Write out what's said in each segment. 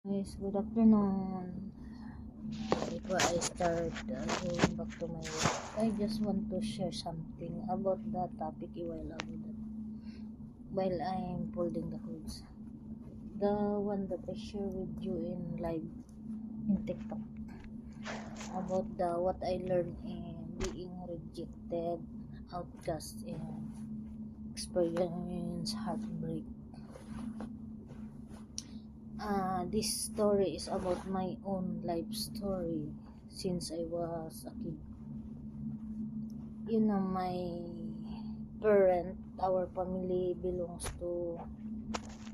Guys, good afternoon. Before I start going back to my work, I just want to share something about the topic a while ago that while I'm folding the clothes. The one that I share with you in live in TikTok about the what I learned in being rejected, outcast, and experience heartbreak. This story is about my own life story since I was a kid. My our family belongs to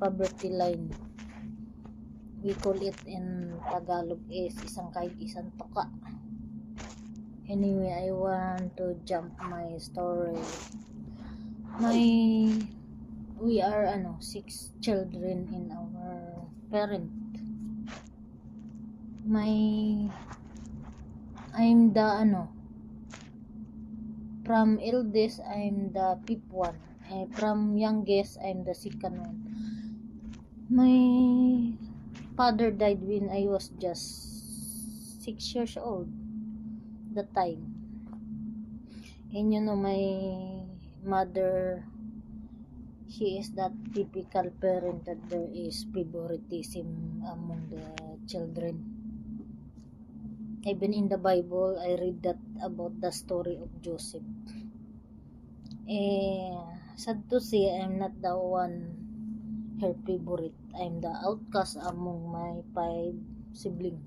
poverty line. We call it in Tagalog is isang kahit isang toka. Anyway, I want to jump my story. We are 6 children in our parent. I'm the from eldest I'm the fifth one. From youngest I'm the second one. My father died when I was just 6 years old that time. And my mother, she is that typical parent that there is favoritism among the children. Even in the Bible, I read that about the story of Joseph. Sad to say, I'm not the one her favorite. I'm the outcast among my 5 siblings.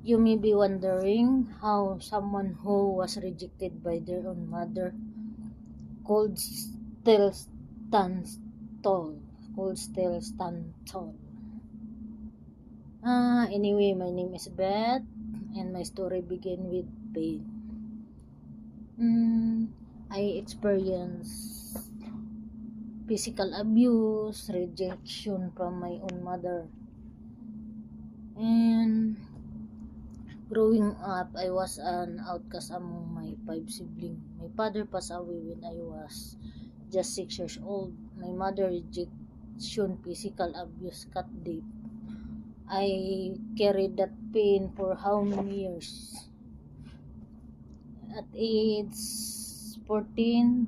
You may be wondering how someone who was rejected by their own mother could still stand tall. Anyway, my name is Beth, and my story began with pain. I experienced physical abuse, rejection from my own mother. And growing up, I was an outcast among my 5 siblings. My father passed away when I was just 6 years old. My mother rejection, physical abuse, cut deep. I carried that pain for how many years? At age 14,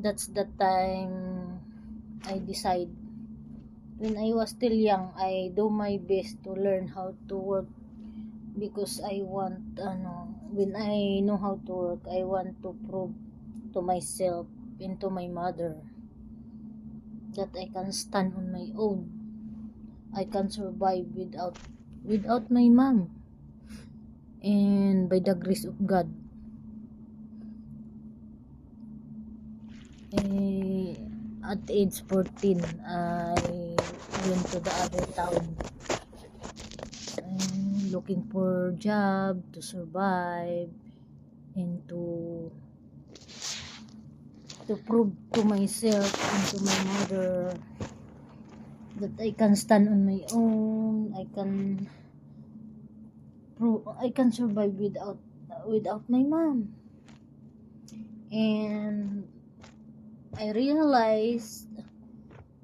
that's the time I decide. When I was still young, I do my best to learn how to work because I want, when I know how to work, I want to prove to myself and to my mother that I can stand on my own. I can survive without my mom. And by the grace of God, at age 14, I went to the other town. I'm looking for job to survive and to prove to myself and to my mother that I can stand on my own. I can survive without my mom. And I realized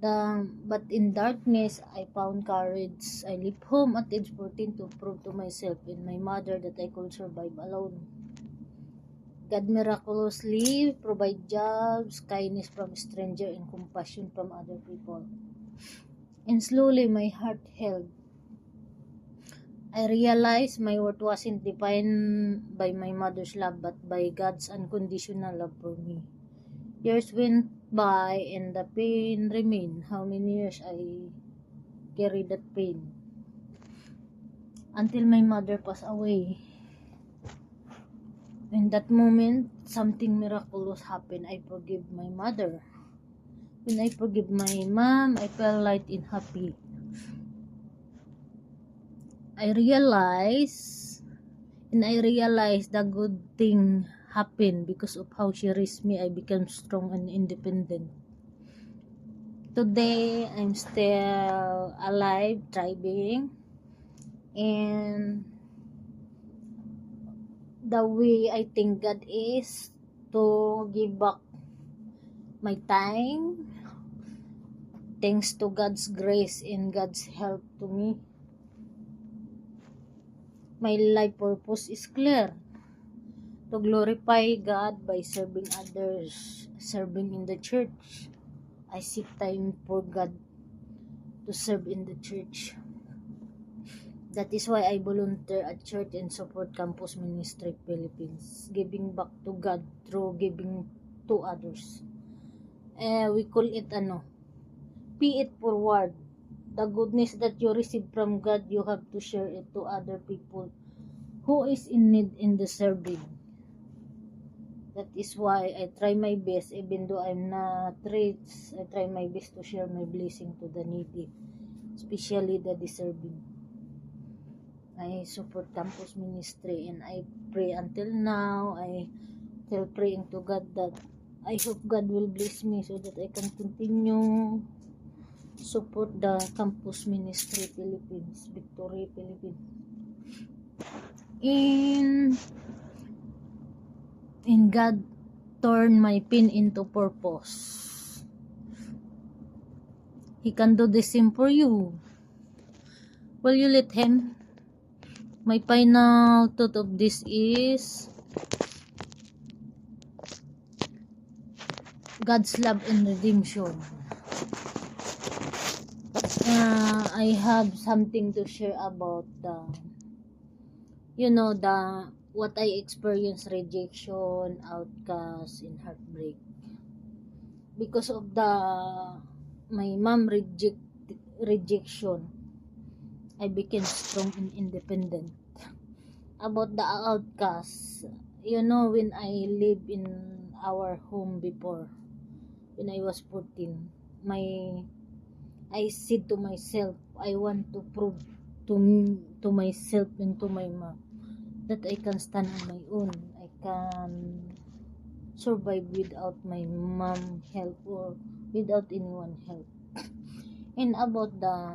but in darkness I found courage. I left home at age 14 to prove to myself and my mother that I could survive alone. God miraculously provide jobs, kindness from stranger, and compassion from other people. And slowly my heart held. I realized my worth wasn't defined by my mother's love but by God's unconditional love for me. Years went by and the pain remained. How many years I carried that pain until my mother passed away. In that moment, something miraculous happened. I forgive my mother. When I forgive my mom, I felt light and happy. I realized the good thing happened because of how she raised me. I became strong and independent. Today, I'm still alive, thriving, and the way I think God is to give back my time, thanks to God's grace and God's help to me, my life purpose is clear: to glorify God by serving others, serving in the church. I seek time for God to serve in the church. That is why I volunteer at church and support Campus Ministry Philippines, giving back to God through giving to others. We call it pay it forward. The goodness that you receive from God, you have to share it to other people who is in need and deserving. That is why I try my best, even though I'm not rich, I try my best to share my blessing to the needy, especially the deserving. I support Campus Ministry and I pray until now. I still praying to God that I hope God will bless me so that I can continue support the Campus Ministry Philippines, Victory Philippines. In God turn my pain into purpose. He can do the same for you. Will you let Him? My final thought of this is God's love and redemption. I have something to share about what I experienced: rejection, outcast, and heartbreak. Because of my mom rejection, I became strong and independent. About the outcast, when I lived in our home before, when I was 14, I said to myself, I want to prove to myself and to my mom that I can stand on my own. I can survive without my mom help or without anyone help. And about the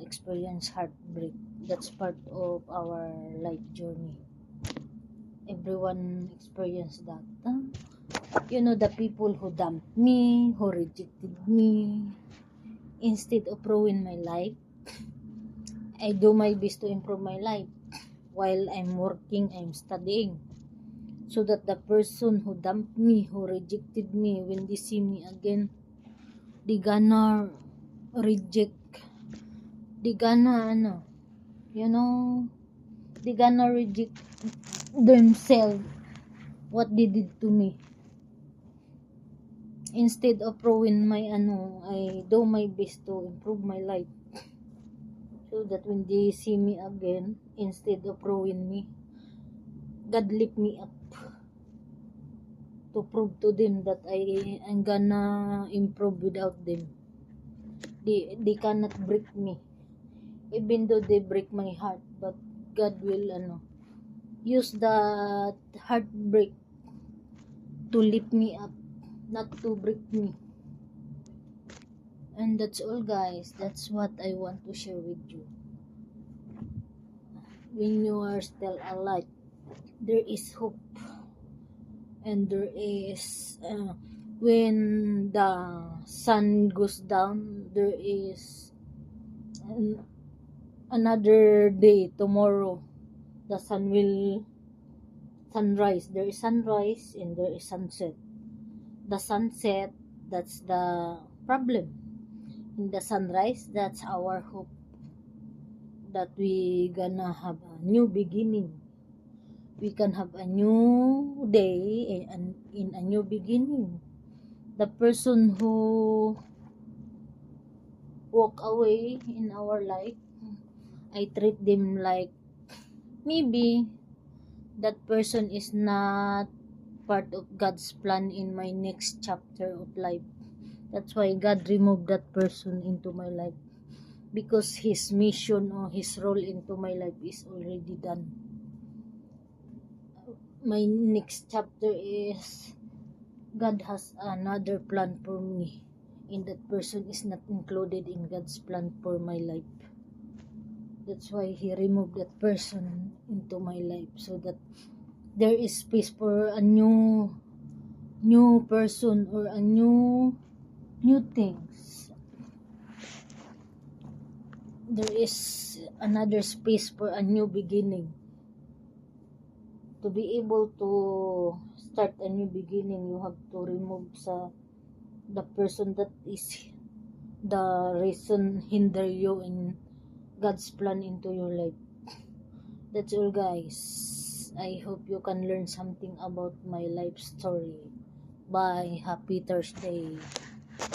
experience heartbreak, that's part of our life journey. Everyone experienced that. The people who dumped me, who rejected me, instead of ruin my life, I do my best to improve my life. While I'm working, I'm studying, so that the person who dumped me, who rejected me, when they see me again, they gonna reject, they gonna they gonna reject themselves what they did to me. Instead of ruin my I do my best to improve my life, so that when they see me again, instead of ruin me, God lift me up to prove to them that I'm gonna improve without them. They cannot break me, even though they break my heart, but God will use that heartbreak to lift me up, not to break me. And that's all, guys. That's what I want to share with you. When you are still alive, there is hope, and there is when the sun goes down, there is another day. Tomorrow the sun will sunrise. There is sunrise and there is sunset. The sunset, that's the problem. In the sunrise, that's our hope, that we gonna have a new beginning. We can have a new day and in a new beginning. The person who walk away in our life, I treat them like maybe that person is not part of God's plan in my next chapter of life. That's why God removed that person into my life, because his mission or his role into my life is already done. My next chapter is God has another plan for me, and that person is not included in God's plan for my life. That's why He removed that person into my life, so that there is space for a new person or a new things. there is another space for a new beginning. To be able to start a new beginning, you have to remove the person that is the reason hinder you in God's plan into your life. That's all, guys. I hope you can learn something about my life story. Bye. Happy Thursday.